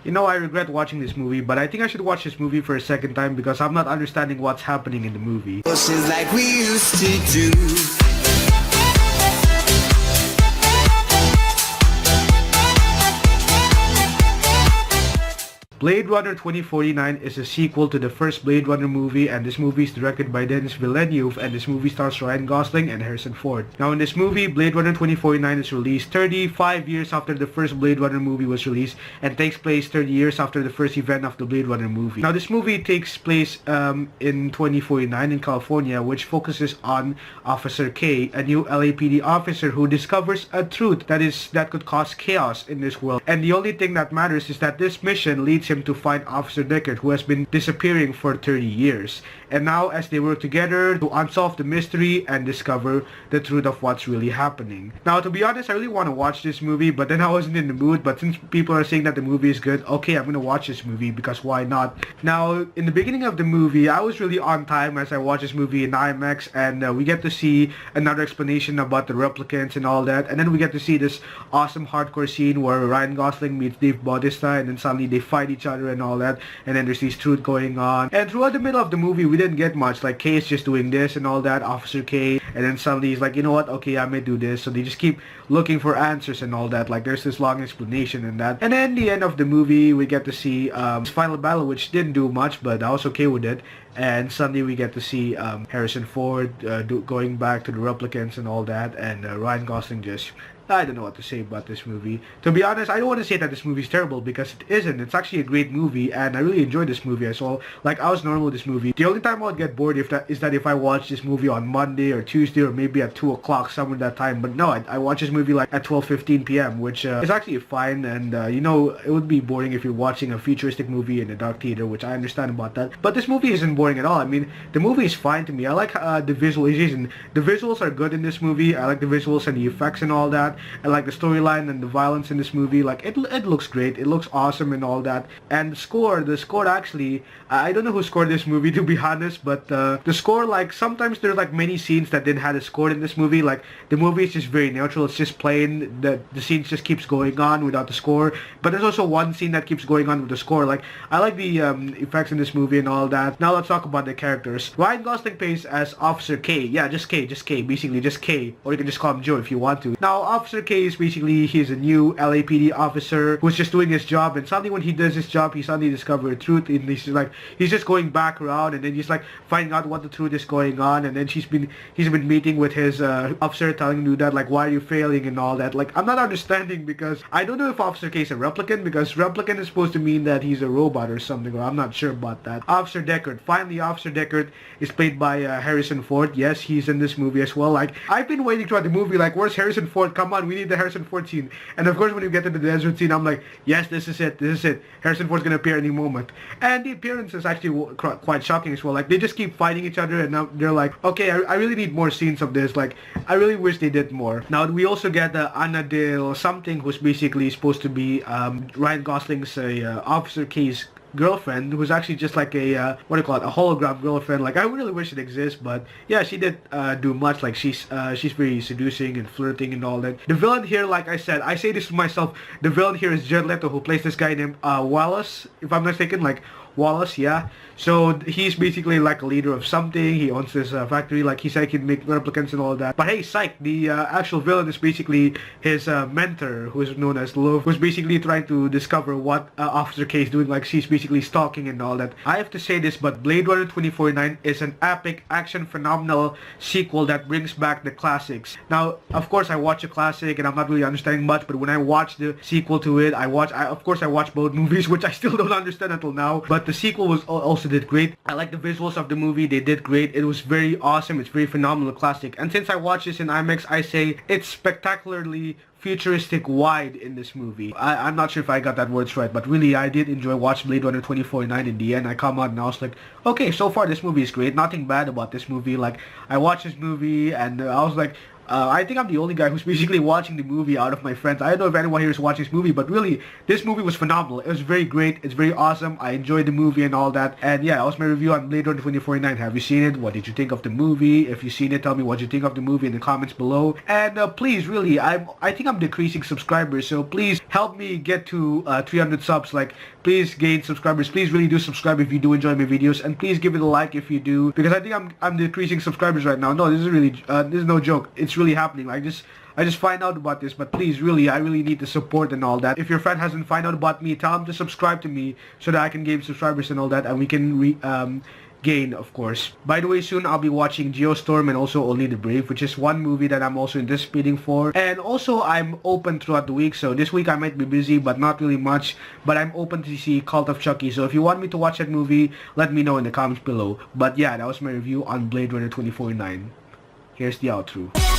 You know, I regret watching this movie, but I think I should watch this movie for a second time because I'm not understanding what's happening in the movie. Like we used to do. Blade Runner 2049 is a sequel to the first Blade Runner movie, and this movie is directed by Denis Villeneuve, and this movie stars Ryan Gosling and Harrison Ford. Now in this movie, Blade Runner 2049 is released 35 years after the first Blade Runner movie was released and takes place 30 years after the first event of the Blade Runner movie. Now this movie takes place in 2049 in California, which focuses on Officer K, a new LAPD officer who discovers a truth that could cause chaos in this world. And the only thing that matters is that this mission leads him to find Officer Deckard, who has been disappearing for 30 years. And now as they work together to unsolve the mystery and discover the truth of what's really happening. Now to be honest, I really want to watch this movie, but then I wasn't in the mood. But since people are saying that the movie is good, okay, I'm gonna watch this movie because why not? Now in the beginning of the movie, I was really on time as I watched this movie in IMAX, and we get to see another explanation about the replicants and all that, and then we get to see this awesome hardcore scene where Ryan Gosling meets Dave Bautista, and then suddenly they fight each other and all that, and then there's this truth going on. And throughout the middle of the movie, we didn't get much. Like K is just doing this and all that, Officer K, and then suddenly he's like, you know what, okay, I may do this. So they just keep looking for answers and all that. Like there's this long explanation and that. And then the end of the movie, we get to see this final battle, which didn't do much, but I was okay with it. And suddenly we get to see Harrison Ford going back to the replicants and all that, and Ryan Gosling just, I don't know what to say about this movie. To be honest, I don't want to say that this movie is terrible because it isn't. It's actually a great movie, and I really enjoyed this movie as well. Like, I was normal with this movie. The only time I'll get bored is that if I watch this movie on Monday or Tuesday or maybe at 2 o'clock, somewhere that time. But no, I watch this movie like at 12:15 p.m., which is actually fine. And, you know, it would be boring if you're watching a futuristic movie in a dark theater, which I understand about that. But this movie isn't boring at all. I mean, the movie is fine to me. I like the visualization. The visuals are good in this movie. I like the visuals and the effects and all that. I like the storyline and the violence in this movie. Like it looks great. It looks awesome and all that. And the score actually, I don't know who scored this movie to be honest, but the score, like sometimes there's like many scenes that didn't have a score in this movie. Like the movie is just very neutral. It's just plain. The scene just keeps going on without the score. But there's also one scene that keeps going on with the score. Like I like the effects in this movie and all that. Now let's talk about the characters. Ryan Gosling plays as Officer K. Yeah, just K. Basically just K. Or you can just call him Joe if you want to. Now Officer K is basically, he's a new LAPD officer who's just doing his job, and suddenly when he does his job, he suddenly discovers the truth, and he's just going back around, and then he's like finding out what the truth is going on, and then he's been meeting with his officer, telling him that like, why are you failing and all that. Like I'm not understanding because I don't know if Officer K is a replicant, because replicant is supposed to mean that he's a robot or something, or I'm not sure about that. Officer Deckard. Finally, Officer Deckard is played by Harrison Ford. Yes, he's in this movie as well. Like I've been waiting throughout the movie, like where's Harrison Ford? Come on, we need the Harrison Ford scene. And of course when you get to the desert scene, I'm like, yes, this is it. Harrison Ford's gonna appear any moment. And the appearance is actually quite shocking as well. Like they just keep fighting each other, and now they're like, okay, I really need more scenes of this. Like I really wish they did more. Now we also get Anna Dale something, who's basically supposed to be Ryan Gosling's Officer K's girlfriend, who's actually just like a a hologram girlfriend. Like I really wish it exists, but yeah, she did do much. Like she's very seducing and flirting and all that. The villain here, like I said, I say this to myself, the villain here is Leto, who plays this guy named Wallace, if I'm not mistaken. Like Wallace, yeah. So he's basically like a leader of something. He owns this factory. Like he said, he can make replicants and all that. But hey, psych, the actual villain is basically his mentor, who is known as Love, who's basically trying to discover what Officer K is doing. Like she's basically stalking and all that. I have to say this, but Blade Runner 2049 is an epic, action, phenomenal sequel that brings back the classics. Now, of course, I watch a classic and I'm not really understanding much, but when I watch the sequel to it, I watch both movies, which I still don't understand until now. But the sequel was also did great. I like the visuals of the movie. They did great. It was very awesome. It's very phenomenal classic. And since I watched this in IMAX, I say it's spectacularly futuristic wide in this movie. I'm not sure if I got that words right, but really I did enjoy watching Blade Runner 2049 in the end. I come out and I was like, okay, so far this movie is great. Nothing bad about this movie. Like I watched this movie and I was like, I think I'm the only guy who's basically watching the movie out of my friends. I don't know if anyone here is watching this movie, but really, this movie was phenomenal. It was very great. It's very awesome. I enjoyed the movie and all that. And yeah, that was my review on Blade Runner 2049. Have you seen it? What did you think of the movie? If you've seen it, tell me what you think of the movie in the comments below. And please, really, I think I'm decreasing subscribers, so please help me get to 300 subs. Like, please gain subscribers. Please really do subscribe if you do enjoy my videos, and please give it a like if you do, because I think I'm decreasing subscribers right now. No, this is really this is no joke. It's really happening. Like, I just find out about this, but please, really, I really need the support and all that. If your friend hasn't found out about me, tell him to subscribe to me so that I can gain subscribers and all that, and we can gain, of course. By the way, soon I'll be watching Geostorm and also Only the Brave, which is one movie that I'm also anticipating for. And also, I'm open throughout the week, so this week I might be busy, but not really much. But I'm open to see Cult of Chucky, so if you want me to watch that movie, let me know in the comments below. But yeah, that was my review on Blade Runner 2049. Here's the outro.